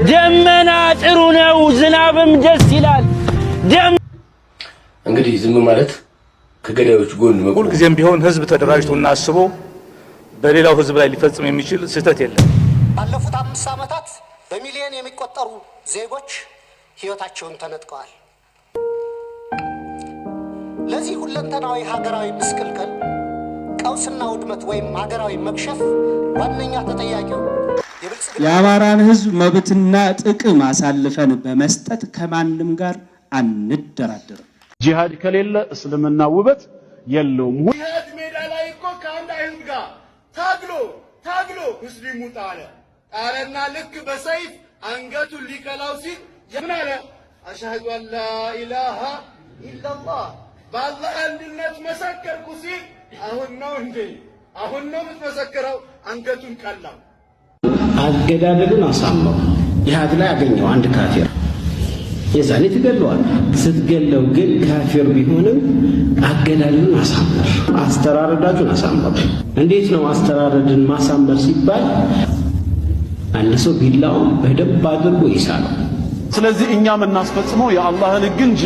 ደመና ጥሩ ነው ዝናብም ደስ ይላል እንግዲህ ዝም ማለት ከገዳዮች ጎን ሁሉ ጊዜም ቢሆን ህዝብ ተደራጅቶና አስቦ በሌላው ህዝብ ላይ ሊፈጽም የሚችል ስህተት የለም ባለፉት 5 ዓመታት በሚሊዮን የሚቆጠሩ ዜጎች ህይወታቸውን ተነጥቀዋል ለዚህ ሁለንተናዊ ሀገራዊ ምስቅልቅል ቀውስና ውድመት ወይም ሀገራዊ መክሸፍ ዋነኛ ተጠያቂው የአማራን ህዝብ መብትና ጥቅም አሳልፈን በመስጠት ከማንም ጋር አንደራደርም ጂሃድ ከሌለ እስልምና ውበት የለውም ጂሃድ ሜዳ ላይ እኮ ከአንድ አይሁድ ጋር ታግሎ ሙስሊሙ ጣለና ልክ በሰይፍ አንገቱን ሊቀላው ሲል ምን አለ አሽሀዱ አን ላ ኢላሃ ኢላላህ በአላህ አንድነት መሰከርኩ ሲል አሁን ነው የምትመሰክረው አንገቱን ቀላው አገዳደሉን አሳመው ጂሃድ ላይ ያገኘው አንድ ካፊር የዛኔ ትገለዋል ስትገለው ግን ካፊር ቢሆንም አገዳደሉን አሳመር አስተራረዳችሁን አሳመር እንዴት ነው አስተራረድን ማሳመር ሲባል አንድ ሰው ቢላውን በደንብ አድርጎ ይሳለው ስለዚህ እኛም እናስፈጽመው የአላህን ህግ እንጂ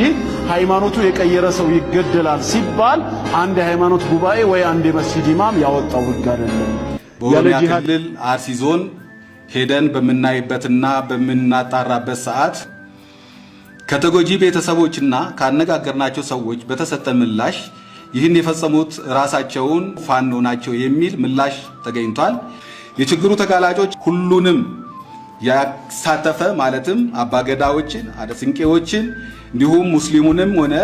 ሃይማኖቱ የቀየረ ሰው ይገደላል ሲባል አንድ ሃይማኖት ጉባኤ ወይ አንድ መስጂድ ኢማም ያወጣው ህግ አይደለም በኦሮሚያ ክልል አርሲ ዞን ሄደን በመናይበትና በመናጣራበት ሰዓት ከተጎጂ ቤተሰቦችና ካነጋገርናቸው ሰዎች በተሰጠ ምላሽ ይህን የፈጸሙት ራሳቸውን ፋኖ ናቸው የሚል ምላሽ ተገኝቷል የችግሩ ተጋላጮች ሁሉንም ያሳተፈ ማለትም አባገዳዎችን አደስንቄዎችን እንዲሁም ሙስሊሙንም ሆነ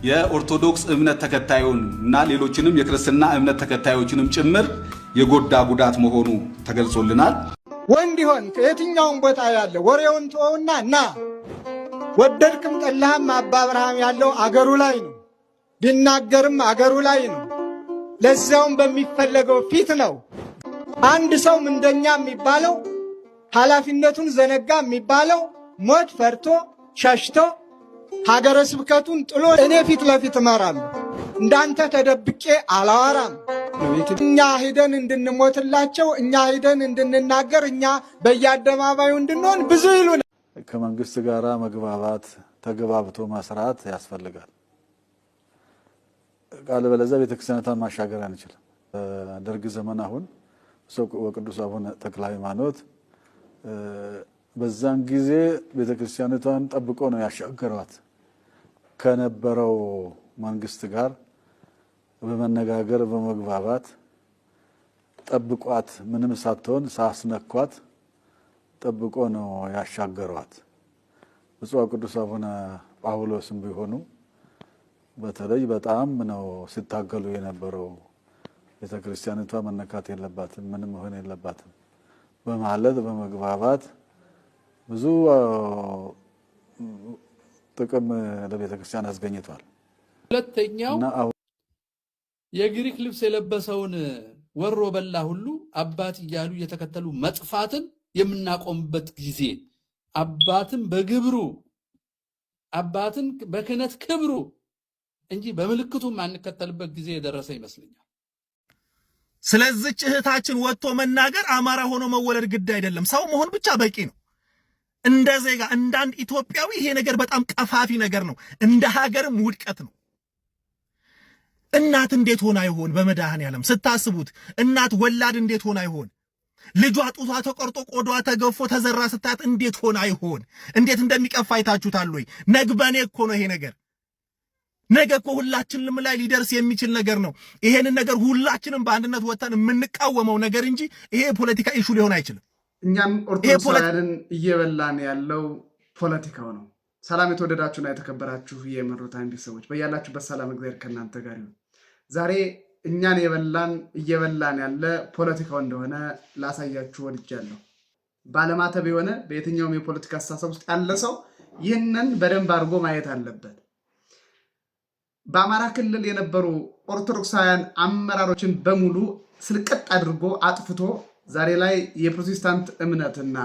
የኦርቶዶክስ እምነት ተከታዩን እና ሌሎችንም የክርስትና እምነት ተከታዮችንም ጭምር የጎዳ ጉዳት መሆኑ ተገልጾልናል ወንድ ይሆን ከየትኛውም ቦታ ያለ ወሬውን ተወውና ና ወደድክም ጠላህም አባ አብርሃም ያለው አገሩ ላይ ነው ቢናገርም አገሩ ላይ ነው ለዛውም በሚፈለገው ፊት ነው አንድ ሰው እንደኛ የሚባለው ኃላፊነቱን ዘነጋ የሚባለው ሞት ፈርቶ ሸሽቶ ሀገረ ስብከቱን ጥሎ እኔ ፊት ለፊት እመራለሁ እንዳንተ ተደብቄ አላወራም እኛ ሄደን እንድንሞትላቸው እኛ ሄደን እንድንናገር እኛ በየአደባባዩ እንድንሆን ብዙ ይሉን ከመንግስት ጋራ መግባባት ተገባብቶ መስራት ያስፈልጋል ቃል በለዛ ቤተክርስቲያናን ማሻገር አንችልም ደርግ ዘመን አሁን ወቅዱስ አቡነ ተክለ ሃይማኖት በዛን ጊዜ ቤተክርስቲያናን ጠብቆ ነው ያሻገሯት ከነበረው መንግስት ጋር በመነጋገር በመግባባት ጠብቋት ምንም ሳትሆን ሳስነኳት ጠብቆ ነው ያሻገሯት ብፁዕ ቅዱስ አቡነ ጳውሎስም ቢሆኑ በተለይ በጣም ነው ሲታገሉ የነበረው ቤተክርስቲያኒቷ መነካት የለባትም ምንም ሆነ የለባትም በማለት በመግባባት ብዙ ጥቅም ለቤተክርስቲያን አስገኝቷል ሁለተኛው የግሪክ ልብስ የለበሰውን ወሮ በላ ሁሉ አባት እያሉ የተከተሉ መጥፋትን የምናቆምበት ጊዜ አባትን በግብሩ አባትን በክህነት ክብሩ እንጂ በምልክቱ ማንከተልበት ጊዜ የደረሰ ይመስለኛል ስለዚህ እህታችን ወጥቶ መናገር አማራ ሆኖ መወለድ ግድ አይደለም ሰው መሆን ብቻ በቂ ነው እንደ ዜጋ እንዳንድ ኢትዮጵያዊ ይሄ ነገር በጣም ቀፋፊ ነገር ነው እንደ ሀገርም ውድቀት ነው እናት እንዴት ሆና ይሆን በመድኃኔዓለም ስታስቡት እናት ወላድ እንዴት ሆና ይሆን ልጇ ጡቷ ተቆርጦ ቆዳዋ ተገፎ ተዘራ ስታት እንዴት ሆና ይሆን እንዴት እንደሚቀፋ አይታችሁታል ወይ ነግበኔ እኮ ነው ይሄ ነገር ነገ እኮ ሁላችንም ላይ ሊደርስ የሚችል ነገር ነው ይሄንን ነገር ሁላችንም በአንድነት ወጣን የምንቃወመው ነገር እንጂ ይሄ ፖለቲካ ኢሹ ሊሆን አይችልም እኛም ኦርቶዶክሳውያን እየበላን ያለው ፖለቲካው ነው ሰላም የተወደዳችሁና የተከበራችሁ የመሮታ ቤተሰቦች በያላችሁበት ሰላም እግዚአብሔር ከናንተ ጋር ይሁን ዛሬ እኛን እየበላን ያለ ፖለቲካው እንደሆነ ላሳያችሁ ወድጃለሁ ባለማተብ የሆነ በየትኛውም የፖለቲካ አስተሳሰብ ውስጥ ያለ ሰው ይህንን በደንብ አድርጎ ማየት አለበት በአማራ ክልል የነበሩ ኦርቶዶክሳውያን አመራሮችን በሙሉ ስልቀጥ አድርጎ አጥፍቶ ዛሬ ላይ የፕሮቴስታንት እምነትና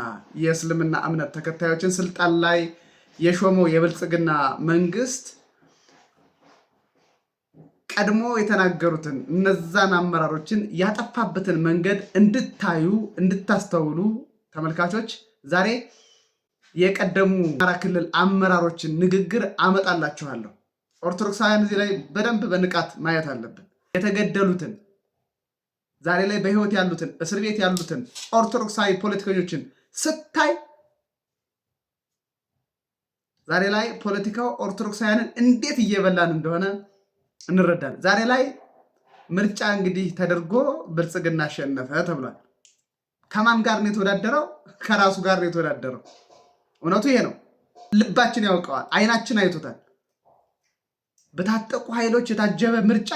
የእስልምና እምነት ተከታዮችን ስልጣን ላይ የሾመው የብልጽግና መንግስት ቀድሞ የተናገሩትን እነዛን አመራሮችን ያጠፋበትን መንገድ እንድታዩ እንድታስተውሉ ተመልካቾች ዛሬ የቀደሙ አማራ ክልል አመራሮችን ንግግር አመጣላችኋለሁ። ኦርቶዶክሳውያን እዚህ ላይ በደንብ በንቃት ማየት አለብን። የተገደሉትን ዛሬ ላይ በህይወት ያሉትን እስር ቤት ያሉትን ኦርቶዶክሳዊ ፖለቲከኞችን ስታይ ዛሬ ላይ ፖለቲካው ኦርቶዶክሳውያንን እንዴት እየበላን እንደሆነ እንረዳለን። ዛሬ ላይ ምርጫ እንግዲህ ተደርጎ ብልጽግና አሸነፈ ተብሏል። ከማን ጋር ነው የተወዳደረው? ከራሱ ጋር ነው የተወዳደረው። እውነቱ ይሄ ነው። ልባችን ያውቀዋል፣ አይናችን አይቶታል። በታጠቁ ኃይሎች የታጀበ ምርጫ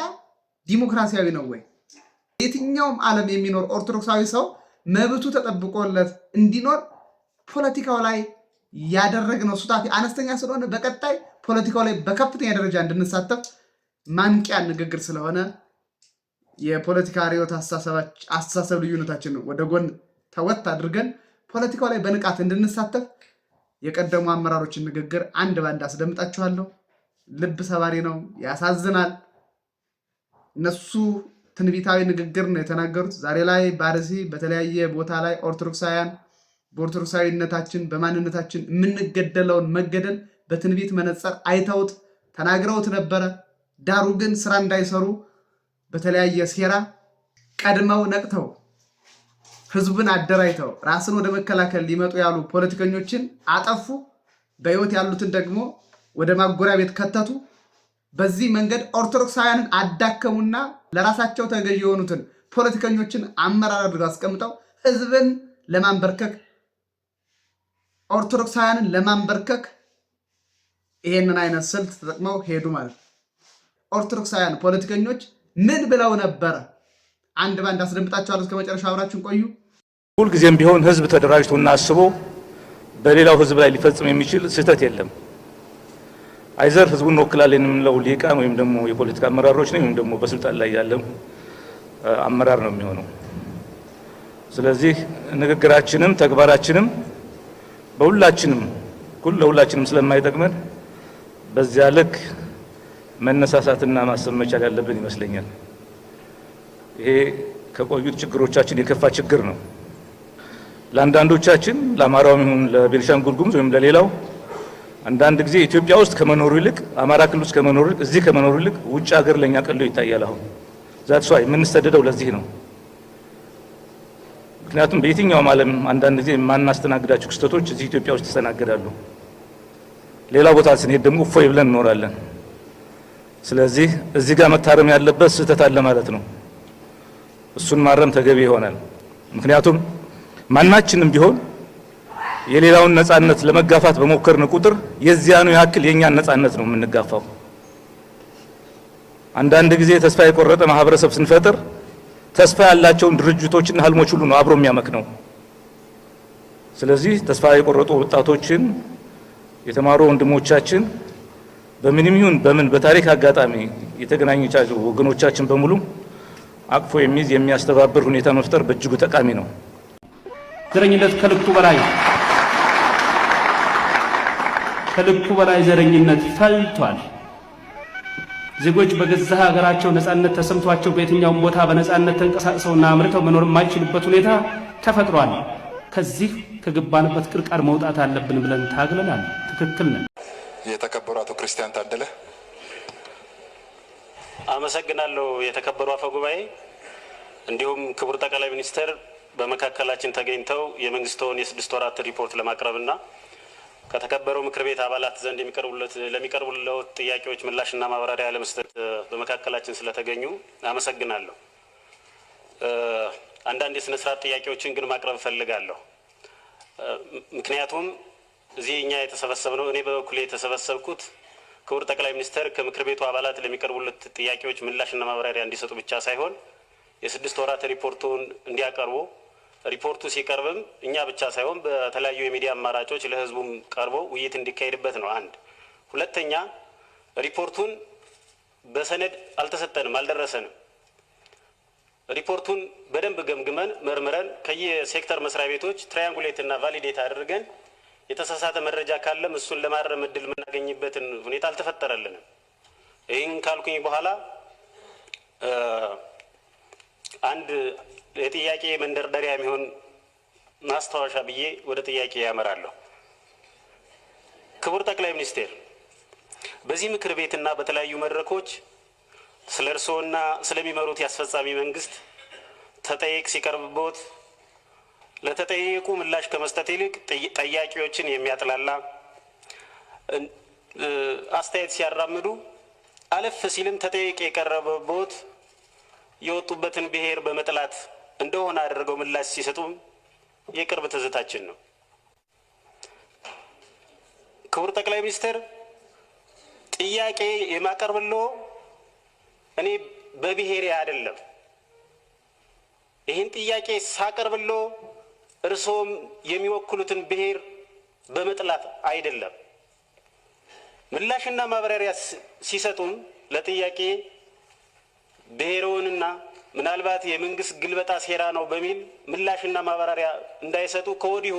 ዲሞክራሲያዊ ነው ወይ? የትኛውም ዓለም የሚኖር ኦርቶዶክሳዊ ሰው መብቱ ተጠብቆለት እንዲኖር ፖለቲካው ላይ ያደረግነው ሱታፊ አነስተኛ ስለሆነ በቀጣይ ፖለቲካው ላይ በከፍተኛ ደረጃ እንድንሳተፍ ማንቂያ ንግግር ስለሆነ የፖለቲካ ርዕዮተ አስተሳሰብ ልዩነታችን ወደ ጎን ተወት አድርገን ፖለቲካው ላይ በንቃት እንድንሳተፍ የቀደሙ አመራሮችን ንግግር አንድ ባንድ አስደምጣችኋለሁ። ልብ ሰባሪ ነው፣ ያሳዝናል። እነሱ ትንቢታዊ ንግግር ነው የተናገሩት። ዛሬ ላይ በአርሲ በተለያየ ቦታ ላይ ኦርቶዶክሳውያን በኦርቶዶክሳዊነታችን በማንነታችን የምንገደለውን መገደል በትንቢት መነጽር አይተውት ተናግረውት ነበረ። ዳሩ ግን ስራ እንዳይሰሩ በተለያየ ሴራ ቀድመው ነቅተው ህዝብን አደራጅተው ራስን ወደ መከላከል ሊመጡ ያሉ ፖለቲከኞችን አጠፉ። በህይወት ያሉትን ደግሞ ወደ ማጎሪያ ቤት ከተቱ። በዚህ መንገድ ኦርቶዶክሳውያንን አዳከሙና ለራሳቸው ተገዥ የሆኑትን ፖለቲከኞችን አመራር አድርገው አስቀምጠው ህዝብን ለማንበርከክ ኦርቶዶክሳውያንን ለማንበርከክ ይሄንን አይነት ስልት ተጠቅመው ሄዱ ማለት ነው። ኦርቶዶክሳውያን ፖለቲከኞች ምን ብለው ነበረ? አንድ ባንድ አስደምጣችኋለሁ። እስከ መጨረሻው አብራችሁን ቆዩ። ሁልጊዜም ቢሆን ህዝብ ተደራጅቶና አስቦ በሌላው ህዝብ ላይ ሊፈጽም የሚችል ስህተት የለም። አይዘር ህዝቡን እንወክላለን የምንለው ሊቃን ወይም ደግሞ የፖለቲካ አመራሮች ነው ወይም ደግሞ በስልጣን ላይ ያለው አመራር ነው የሚሆነው። ስለዚህ ንግግራችንም ተግባራችንም በሁላችንም ለሁላችንም ስለማይጠቅመን በዚያ ልክ መነሳሳትና ማሰብ መቻል ያለብን ይመስለኛል። ይሄ ከቆዩት ችግሮቻችን የከፋ ችግር ነው። ለአንዳንዶቻችን ለአማራውም ይሁን ለቤኒሻንጉል ጉሙዝ ወይም ለሌላው አንዳንድ ጊዜ ኢትዮጵያ ውስጥ ከመኖሩ ይልቅ አማራ ክልል ውስጥ ከመኖሩ ይልቅ እዚህ ከመኖሩ ይልቅ ውጭ ሀገር ለኛ ቀሎ ይታያል። አሁን ዛትስ ዋይ የምንሰደደው ለዚህ ነው። ምክንያቱም በየትኛውም ዓለም አንዳንድ ጊዜ የማናስተናግዳቸው ክስተቶች እዚህ ኢትዮጵያ ውስጥ ይስተናገዳሉ። ሌላ ቦታ ስንሄድ ደግሞ እፎይ ብለን እንኖራለን። ስለዚህ እዚህ ጋር መታረም ያለበት ስህተት አለ ማለት ነው። እሱን ማረም ተገቢ ይሆናል። ምክንያቱም ማናችንም ቢሆን የሌላውን ነፃነት ለመጋፋት በሞከርን ቁጥር የዚያኑ ያክል የኛን ነፃነት ነው የምንጋፋው። አንዳንድ ጊዜ ተስፋ የቆረጠ ማህበረሰብ ስንፈጥር ተስፋ ያላቸውን ድርጅቶችና ህልሞች ሁሉ ነው አብሮ የሚያመክነው። ስለዚህ ተስፋ የቆረጡ ወጣቶችን የተማሩ ወንድሞቻችን በምንም ይሁን በምን በታሪክ አጋጣሚ የተገናኙቻቸው ወገኖቻችን በሙሉ አቅፎ የሚይዝ የሚያስተባብር ሁኔታ መፍጠር በእጅጉ ጠቃሚ ነው። ዘረኝነት ከልኩ በላይ ዘረኝነት ፈልቷል። ዜጎች በገዛ ሀገራቸው ነፃነት ተሰምቷቸው በየትኛውም ቦታ በነፃነት ተንቀሳቅሰውና አምርተው መኖር የማይችሉበት ሁኔታ ተፈጥሯል። ከዚህ ከገባንበት ቅርቃር መውጣት አለብን ብለን ታግለናል። ትክክል ነን። የተከበሩ አቶ ክርስቲያን ታደለ። አመሰግናለሁ። የተከበሩ አፈ ጉባኤ፣ እንዲሁም ክቡር ጠቅላይ ሚኒስትር በመካከላችን ተገኝተው የመንግስቱን የ6 ወራት ሪፖርት ለማቅረብና ከተከበረው ምክር ቤት አባላት ዘንድ ለሚቀርቡለት ጥያቄዎች ምላሽና ማብራሪያ ለመስጠት በመካከላችን ስለተገኙ አመሰግናለሁ። አንዳንድ የስነ ስርዓት ጥያቄዎችን ግን ማቅረብ ፈልጋለሁ። ምክንያቱም እዚህ እኛ የተሰበሰብነው እኔ በበኩሌ የተሰበሰብኩት ክቡር ጠቅላይ ሚኒስትር ከምክር ቤቱ አባላት ለሚቀርቡለት ጥያቄዎች ምላሽና ማብራሪያ እንዲሰጡ ብቻ ሳይሆን የ6 ወራት ሪፖርቱን እንዲያቀርቡ፣ ሪፖርቱ ሲቀርብም እኛ ብቻ ሳይሆን በተለያዩ የሚዲያ አማራጮች ለህዝቡም ቀርቦ ውይይት እንዲካሄድበት ነው። አንድ ሁለተኛ፣ ሪፖርቱን በሰነድ አልተሰጠንም፣ አልደረሰንም። ሪፖርቱን በደንብ ገምግመን መርምረን ከየሴክተር መስሪያ ቤቶች ትራያንጉሌት እና ቫሊዴት አድርገን የተሳሳተ መረጃ ካለም እሱን ለማረም እድል የምናገኝበትን ሁኔታ አልተፈጠረልንም። ይህን ካልኩኝ በኋላ አንድ የጥያቄ መንደርደሪያ የሚሆን ማስታወሻ ብዬ ወደ ጥያቄ ያመራለሁ። ክቡር ጠቅላይ ሚኒስቴር፣ በዚህ ምክር ቤትና በተለያዩ መድረኮች ስለ እርስዎና ስለሚመሩት የአስፈጻሚ መንግስት ተጠይቅ ሲቀርብቦት ለተጠየቁ ምላሽ ከመስጠት ይልቅ ጠያቂዎችን የሚያጥላላ አስተያየት ሲያራምዱ አለፍ ሲልም ተጠይቅ የቀረበቦት የወጡበትን ብሔር በመጥላት እንደሆነ አድርገው ምላሽ ሲሰጡም የቅርብ ትዝታችን ነው። ክቡር ጠቅላይ ሚኒስትር፣ ጥያቄ የማቀርብልዎ እኔ በብሔሬ አይደለም። ይህን ጥያቄ ሳቀርብልዎ እርስዎም የሚወክሉትን ብሔር በመጥላት አይደለም። ምላሽና ማብራሪያ ሲሰጡም ለጥያቄ ብሔርዎንና ምናልባት የመንግስት ግልበጣ ሴራ ነው በሚል ምላሽና ማብራሪያ እንዳይሰጡ ከወዲሁ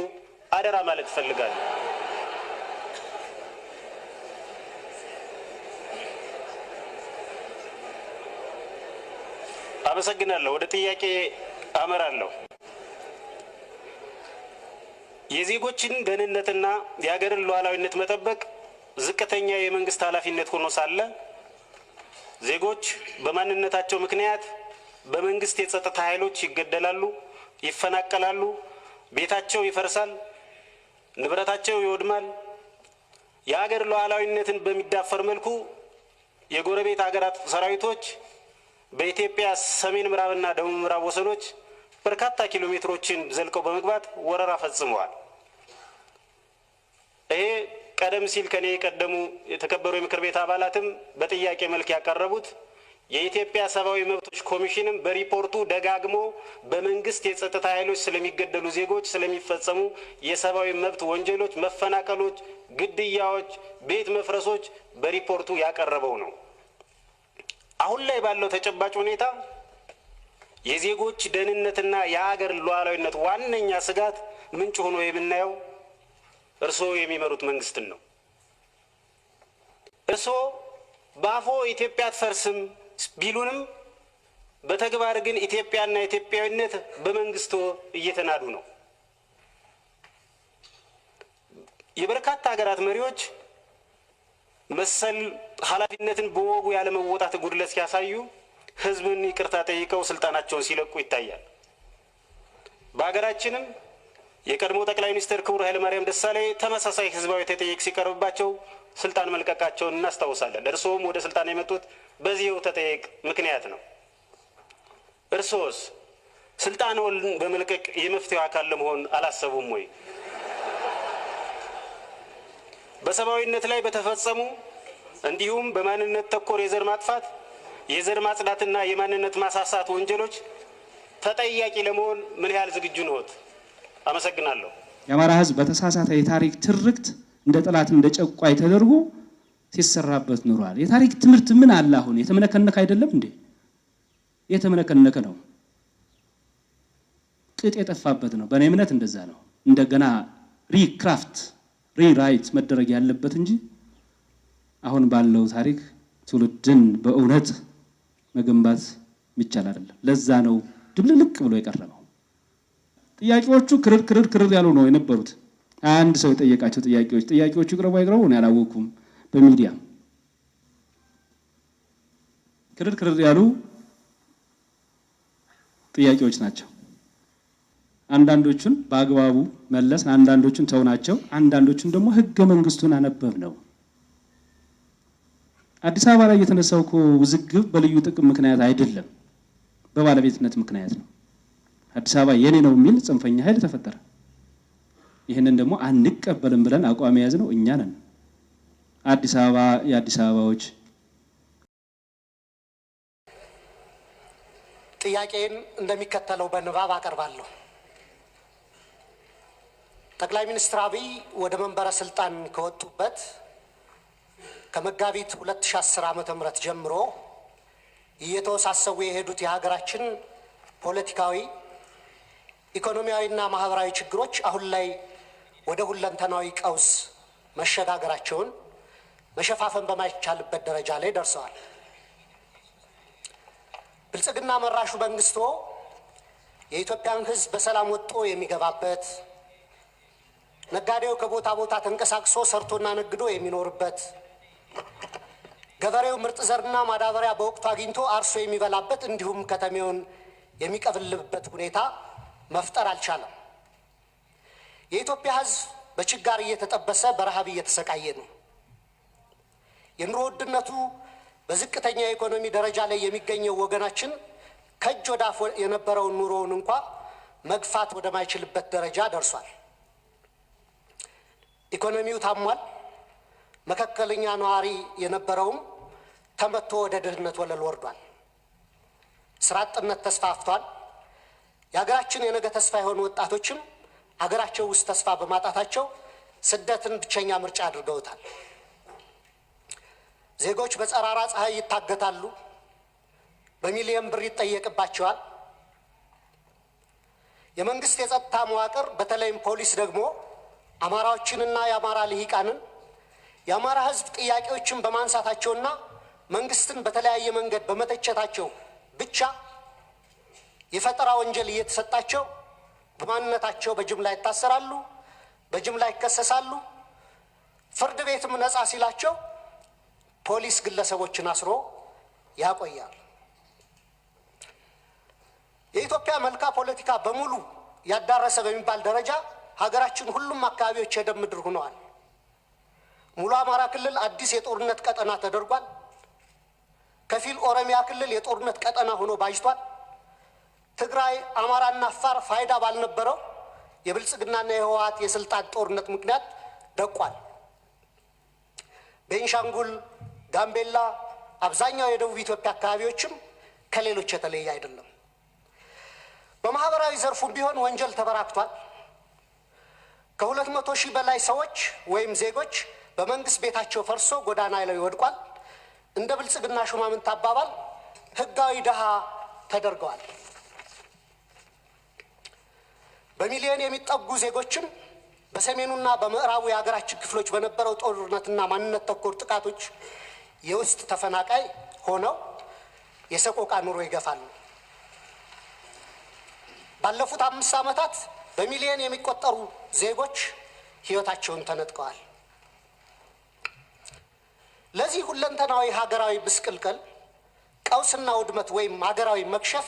አደራ ማለት እፈልጋለሁ። አመሰግናለሁ። ወደ ጥያቄ አመራለሁ። የዜጎችን ደህንነትና የሀገርን ሉዓላዊነት መጠበቅ ዝቅተኛ የመንግስት ኃላፊነት ሆኖ ሳለ ዜጎች በማንነታቸው ምክንያት በመንግስት የጸጥታ ኃይሎች ይገደላሉ፣ ይፈናቀላሉ፣ ቤታቸው ይፈርሳል፣ ንብረታቸው ይወድማል። የሀገር ሉዓላዊነትን በሚዳፈር መልኩ የጎረቤት ሀገራት ሰራዊቶች በኢትዮጵያ ሰሜን ምዕራብና ደቡብ ምዕራብ ወሰኖች በርካታ ኪሎ ሜትሮችን ዘልቀው በመግባት ወረራ ፈጽመዋል። ይሄ ቀደም ሲል ከኔ የቀደሙ የተከበሩ የምክር ቤት አባላትም በጥያቄ መልክ ያቀረቡት የኢትዮጵያ ሰብአዊ መብቶች ኮሚሽንም በሪፖርቱ ደጋግሞ በመንግስት የጸጥታ ኃይሎች ስለሚገደሉ ዜጎች ስለሚፈጸሙ የሰብአዊ መብት ወንጀሎች፣ መፈናቀሎች፣ ግድያዎች፣ ቤት መፍረሶች በሪፖርቱ ያቀረበው ነው። አሁን ላይ ባለው ተጨባጭ ሁኔታ የዜጎች ደህንነትና የሀገር ሉዓላዊነት ዋነኛ ስጋት ምንጭ ሆኖ የምናየው እርስዎ የሚመሩት መንግስትን ነው። እርስዎ በአፎ ኢትዮጵያ አትፈርስም ቢሉንም በተግባር ግን ኢትዮጵያና ኢትዮጵያዊነት በመንግስቶ እየተናዱ ነው። የበርካታ ሀገራት መሪዎች መሰል ኃላፊነትን በወጉ ያለመወጣት ጉድለት ሲያሳዩ ህዝብን ይቅርታ ጠይቀው ስልጣናቸውን ሲለቁ ይታያል። በሀገራችንም የቀድሞ ጠቅላይ ሚኒስትር ክቡር ኃይለማርያም ደሳለኝ ተመሳሳይ ህዝባዊ ተጠይቅ ሲቀርብባቸው ስልጣን መልቀቃቸውን እናስታውሳለን። እርስዎም ወደ ስልጣን የመጡት በዚሁ ተጠይቅ ምክንያት ነው። እርስዎስ ስልጣንዎን በመልቀቅ የመፍትሄው አካል ለመሆን አላሰቡም ወይ? በሰብአዊነት ላይ በተፈጸሙ እንዲሁም በማንነት ተኮር የዘር ማጥፋት፣ የዘር ማጽዳትና የማንነት ማሳሳት ወንጀሎች ተጠያቂ ለመሆን ምን ያህል ዝግጁ ነዎት? አመሰግናለሁ። የአማራ ህዝብ በተሳሳተ የታሪክ ትርክት እንደ ጠላት እንደ ጨቋይ ተደርጎ ሲሰራበት ኑሯል። የታሪክ ትምህርት ምን አለ? አሁን የተመነከነከ አይደለም እንዴ? የተመነከነከ ነው። ቅጥ የጠፋበት ነው። በእኔ እምነት እንደዛ ነው። እንደገና ሪክራፍት ሪራይት መደረግ ያለበት እንጂ አሁን ባለው ታሪክ ትውልድን በእውነት መገንባት የሚቻል አይደለም። ለዛ ነው ድብልልቅ ብሎ የቀረበው። ጥያቄዎቹ ክርር ያሉ ነው የነበሩት። አንድ ሰው የጠየቃቸው ጥያቄዎቹ ይቅረቡ አይቅረቡ ነው ያላወኩም። በሚዲያ ክርር ያሉ ጥያቄዎች ናቸው። አንዳንዶቹን በአግባቡ መለስ፣ አንዳንዶቹን ተውናቸው፣ አንዳንዶቹን ደግሞ ህገ መንግስቱን አነበብ ነው። አዲስ አበባ ላይ የተነሳው እኮ ውዝግብ በልዩ ጥቅም ምክንያት አይደለም፣ በባለቤትነት ምክንያት ነው። አዲስ አበባ የኔ ነው የሚል ጽንፈኛ ኃይል ተፈጠረ። ይህንን ደግሞ አንቀበልም ብለን አቋም የያዝነው እኛ ነን። አዲስ አበባ የአዲስ አበባዎች። ጥያቄን እንደሚከተለው በንባብ አቀርባለሁ። ጠቅላይ ሚኒስትር አብይ ወደ መንበረ ስልጣን ከወጡበት ከመጋቢት 2010 ዓ.ም ጀምሮ እየተወሳሰቡ የሄዱት የሀገራችን ፖለቲካዊ፣ ኢኮኖሚያዊና ማህበራዊ ችግሮች አሁን ላይ ወደ ሁለንተናዊ ቀውስ መሸጋገራቸውን መሸፋፈን በማይቻልበት ደረጃ ላይ ደርሰዋል። ብልጽግና መራሹ መንግስቶ የኢትዮጵያን ህዝብ በሰላም ወጥቶ የሚገባበት፣ ነጋዴው ከቦታ ቦታ ተንቀሳቅሶ ሰርቶና ነግዶ የሚኖርበት፣ ገበሬው ምርጥ ዘርና ማዳበሪያ በወቅቱ አግኝቶ አርሶ የሚበላበት እንዲሁም ከተሜውን የሚቀበልበት ሁኔታ መፍጠር አልቻለም። የኢትዮጵያ ህዝብ በችጋር እየተጠበሰ በረሃብ እየተሰቃየ ነው። የኑሮ ውድነቱ በዝቅተኛ የኢኮኖሚ ደረጃ ላይ የሚገኘው ወገናችን ከእጅ ወደ አፍ የነበረውን ኑሮውን እንኳ መግፋት ወደማይችልበት ደረጃ ደርሷል። ኢኮኖሚው ታሟል። መካከለኛ ነዋሪ የነበረውም ተመቶ ወደ ድህነት ወለል ወርዷል። ስራ አጥነት ተስፋፍቷል። የሀገራችን የነገ ተስፋ የሆኑ ወጣቶችም አገራቸው ውስጥ ተስፋ በማጣታቸው ስደትን ብቸኛ ምርጫ አድርገውታል። ዜጎች በጸራራ ፀሐይ ይታገታሉ። በሚሊዮን ብር ይጠየቅባቸዋል። የመንግስት የጸጥታ መዋቅር በተለይም ፖሊስ ደግሞ አማራዎችንና የአማራ ልሂቃንን የአማራ ህዝብ ጥያቄዎችን በማንሳታቸውና መንግስትን በተለያየ መንገድ በመተቸታቸው ብቻ የፈጠራ ወንጀል እየተሰጣቸው በማንነታቸው በጅምላ ይታሰራሉ፣ በጅምላ ይከሰሳሉ። ፍርድ ቤትም ነፃ ሲላቸው ፖሊስ ግለሰቦችን አስሮ ያቆያል። የኢትዮጵያ መልካ ፖለቲካ በሙሉ ያዳረሰ በሚባል ደረጃ ሀገራችን ሁሉም አካባቢዎች የደም ምድር ሆነዋል። ሙሉ አማራ ክልል አዲስ የጦርነት ቀጠና ተደርጓል። ከፊል ኦሮሚያ ክልል የጦርነት ቀጠና ሆኖ ባጅቷል። ትግራይ፣ አማራና አፋር ፋይዳ ባልነበረው የብልጽግናና የህወሓት የስልጣን ጦርነት ምክንያት ደቋል። ቤንሻንጉል፣ ጋምቤላ፣ አብዛኛው የደቡብ ኢትዮጵያ አካባቢዎችም ከሌሎች የተለየ አይደለም። በማህበራዊ ዘርፉም ቢሆን ወንጀል ተበራክቷል። ከ200 ሺህ በላይ ሰዎች ወይም ዜጎች በመንግስት ቤታቸው ፈርሶ ጎዳና ላይ ወድቋል። እንደ ብልጽግና ሹማምንት አባባል ህጋዊ ድሃ ተደርገዋል። በሚሊዮን የሚጠጉ ዜጎችም በሰሜኑና በምዕራቡ የሀገራችን ክፍሎች በነበረው ጦርነትና ማንነት ተኮር ጥቃቶች የውስጥ ተፈናቃይ ሆነው የሰቆቃ ኑሮ ይገፋሉ። ባለፉት 5 ዓመታት በሚሊዮን የሚቆጠሩ ዜጎች ህይወታቸውን ተነጥቀዋል። ለዚህ ሁለንተናዊ ሀገራዊ ምስቅልቅል፣ ቀውስና ውድመት ወይም ሀገራዊ መክሸፍ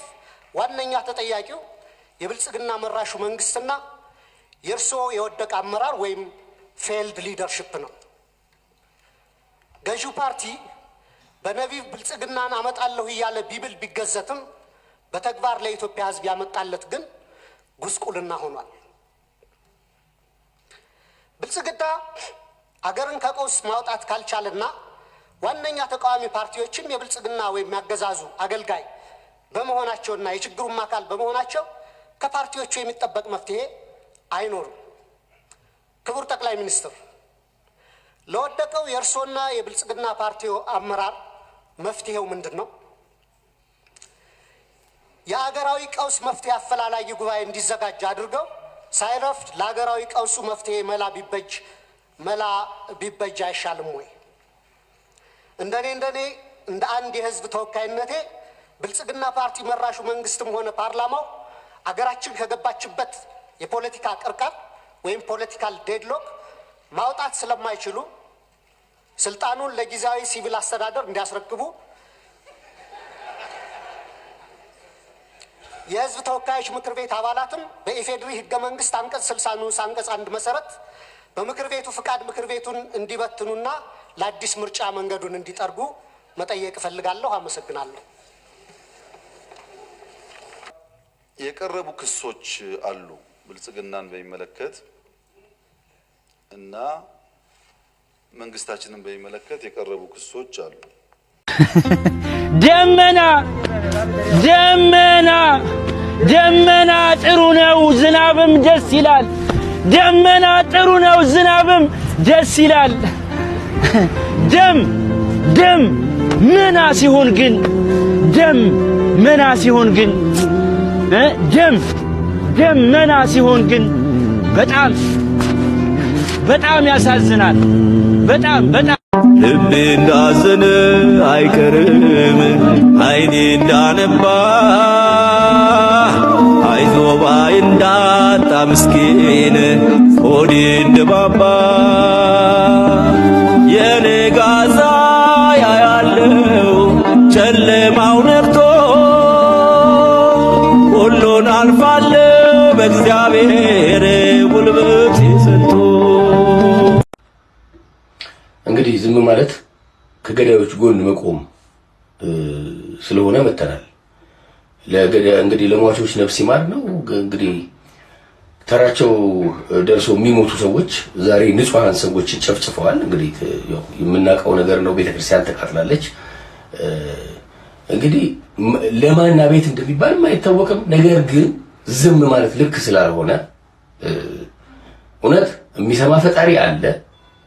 ዋነኛ ተጠያቂው የብልጽግና መራሹ መንግስትና የእርሶ የወደቀ አመራር ወይም ፌልድ ሊደርሽፕ ነው። ገዢው ፓርቲ በነቢብ ብልጽግናን አመጣለሁ እያለ ቢብል ቢገዘትም በተግባር ለኢትዮጵያ ህዝብ ያመጣለት ግን ጉስቁልና ሆኗል። ብልጽግና አገርን ከቀውስ ማውጣት ካልቻለና ዋነኛ ተቃዋሚ ፓርቲዎችም የብልጽግና ወይም ያገዛዙ አገልጋይ በመሆናቸውና የችግሩም አካል በመሆናቸው ከፓርቲዎቹ የሚጠበቅ መፍትሄ አይኖርም። ክቡር ጠቅላይ ሚኒስትር፣ ለወደቀው የእርሶና የብልጽግና ፓርቲው አመራር መፍትሄው ምንድን ነው? የሀገራዊ ቀውስ መፍትሄ አፈላላጊ ጉባኤ እንዲዘጋጅ አድርገው ሳይረፍድ ለሀገራዊ ቀውሱ መፍትሄ መላ ቢበጅ አይሻልም ወይ? እንደኔ እንደ አንድ የህዝብ ተወካይነቴ ብልጽግና ፓርቲ መራሹ መንግስትም ሆነ ፓርላማው አገራችን ከገባችበት የፖለቲካ ቅርቃር ወይም ፖለቲካል ዴድሎክ ማውጣት ስለማይችሉ ስልጣኑን ለጊዜያዊ ሲቪል አስተዳደር እንዲያስረክቡ የህዝብ ተወካዮች ምክር ቤት አባላትም በኢፌድሪ ህገ መንግስት አንቀጽ 60 ንዑስ አንቀጽ 1 መሰረት በምክር ቤቱ ፍቃድ ምክር ቤቱን እንዲበትኑና ለአዲስ ምርጫ መንገዱን እንዲጠርጉ መጠየቅ እፈልጋለሁ። አመሰግናለሁ። የቀረቡ ክሶች አሉ ብልጽግናን በሚመለከት እና መንግስታችንን በሚመለከት የቀረቡ ክሶች አሉ። ደመና ጥሩ ነው፣ ዝናብም ደስ ይላል። ደመና ጥሩ ነው፣ ዝናብም ደስ ይላል። ደም መና ሲሆን ግን ደም መና ሲሆን ግን በጣም ያሳዝናል። በጣም ልቤ እንዳዘነ አይቀርም አይኔ እንዳነባ አይዞባ እንዳጣ ምስኪን ሆዴ እንደባባ የኔ ጋዛ ያያለው ጨለማው ነግቶ ሁሉን አልፋለሁ በእግዚአብሔር ጉልበት ጸንቶ። እንግዲህ ዝም ማለት ከገዳዮች ጎን መቆም ስለሆነ መተናል። እንግዲህ ለሟቾች ነፍስ ይማር ነው። እንግዲህ ተራቸው ደርሶ የሚሞቱ ሰዎች ዛሬ ንጹሃን ሰዎችን ጨፍጭፈዋል። እንግዲህ ያው የምናውቀው ነገር ነው። ቤተክርስቲያን ተቃጥላለች። እንግዲህ ለማን ቤት እንደሚባል አይታወቅም። ነገር ግን ዝም ማለት ልክ ስላልሆነ እውነት የሚሰማ ፈጣሪ አለ፣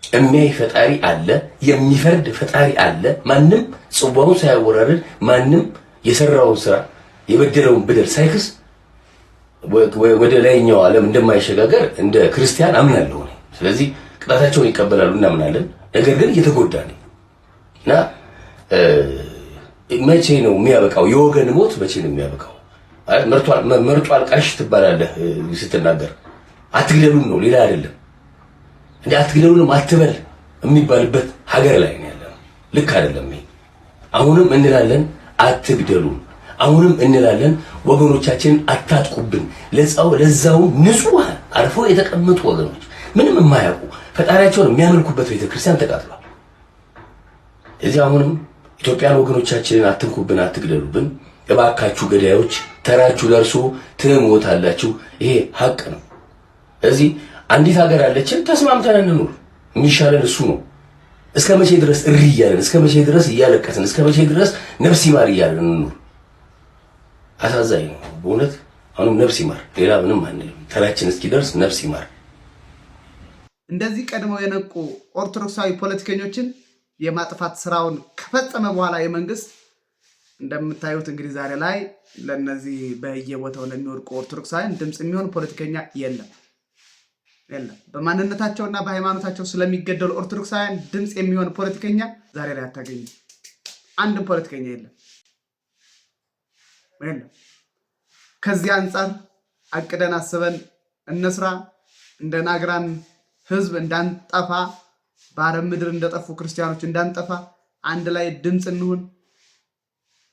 የሚያይ ፈጣሪ አለ፣ የሚፈርድ ፈጣሪ አለ። ማንም ጽዋውን ሳያወራርድ ማንም የሰራውን ስራ የበደለውን በደል ሳይክስ ወደ ላይኛው ዓለም እንደማይሸጋገር እንደ ክርስቲያን አምናለሁ። ስለዚህ ቅጣታቸውን ይቀበላሉ እናምናለን። ነገር ግን እየተጎዳ ነው እና መቼ ነው የሚያበቃው? የወገን ሞት መቼ ነው የሚያበቃው? መርጦ አልቃሽ ትባላለህ ስትናገር። አትግደሉን ነው ሌላ አይደለም። እንደ አትግደሉንም አትበል የሚባልበት ሀገር ላይ ነው ያለው። ልክ አይደለም ይሄ። አሁንም እንላለን አትግደሉን። አሁንም እንላለን ወገኖቻችንን አታጥቁብን። ለዛው ንጹህ አርፎ የተቀመጡ ወገኖች ምንም የማያውቁ ፈጣሪያቸውን የሚያመልኩበት ቤተክርስቲያን ተቃጥሏል። እዚህ አሁንም ኢትዮጵያን ወገኖቻችንን አትንኩብን፣ አትግደሉብን እባካችሁ ገዳዮች፣ ተራችሁ ደርሶ ትሞታላችሁ። ይሄ ሀቅ ነው። እዚህ አንዲት ሀገር አለችን፣ ተስማምተን እንኑር። የሚሻለን እሱ ነው። እስከ መቼ ድረስ እሪ እያለን፣ እስከ መቼ ድረስ እያለቀስን፣ እስከ መቼ ድረስ ነፍስ ይማር እያለን እንኑር? አሳዛኝ ነው በእውነት። አሁንም ነፍስ ይማር፣ ሌላ ምንም አንልም። ተራችን እስኪደርስ ነፍስ ይማር። እንደዚህ ቀድመው የነቁ ኦርቶዶክሳዊ ፖለቲከኞችን የማጥፋት ስራውን ከፈጸመ በኋላ የመንግስት እንደምታዩት እንግዲህ ዛሬ ላይ ለነዚህ በየቦታው ለሚወድቁ ኦርቶዶክሳውያን ድምጽ የሚሆን ፖለቲከኛ የለም። በማንነታቸውና በሃይማኖታቸው ስለሚገደሉ ኦርቶዶክሳውያን ድምጽ የሚሆን ፖለቲከኛ ዛሬ ላይ አታገኙ። አንድም ፖለቲከኛ የለም። ከዚህ አንጻር አቅደን አስበን እንስራ። እንደ ናግራን ህዝብ እንዳንጠፋ፣ በአረብ ምድር እንደጠፉ ክርስቲያኖች እንዳንጠፋ አንድ ላይ ድምጽ እንሁን።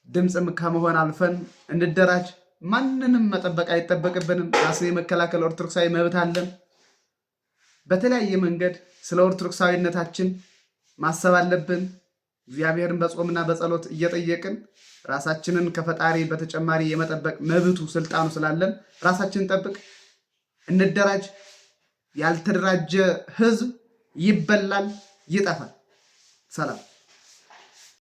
ድምጽም ከመሆን አልፈን እንደራጅ። ማንንም መጠበቅ አይጠበቅብንም። ራስን የመከላከል ኦርቶዶክሳዊ መብት አለን። በተለያየ መንገድ ስለ ኦርቶዶክሳዊነታችን ማሰብ አለብን። እግዚአብሔርን በጾምና በጸሎት እየጠየቅን ራሳችንን ከፈጣሪ በተጨማሪ የመጠበቅ መብቱ ስልጣኑ ስላለን ራሳችንን ጠብቅ፣ እንደራጅ። ያልተደራጀ ህዝብ ይበላል፣ ይጠፋል። ሰላም።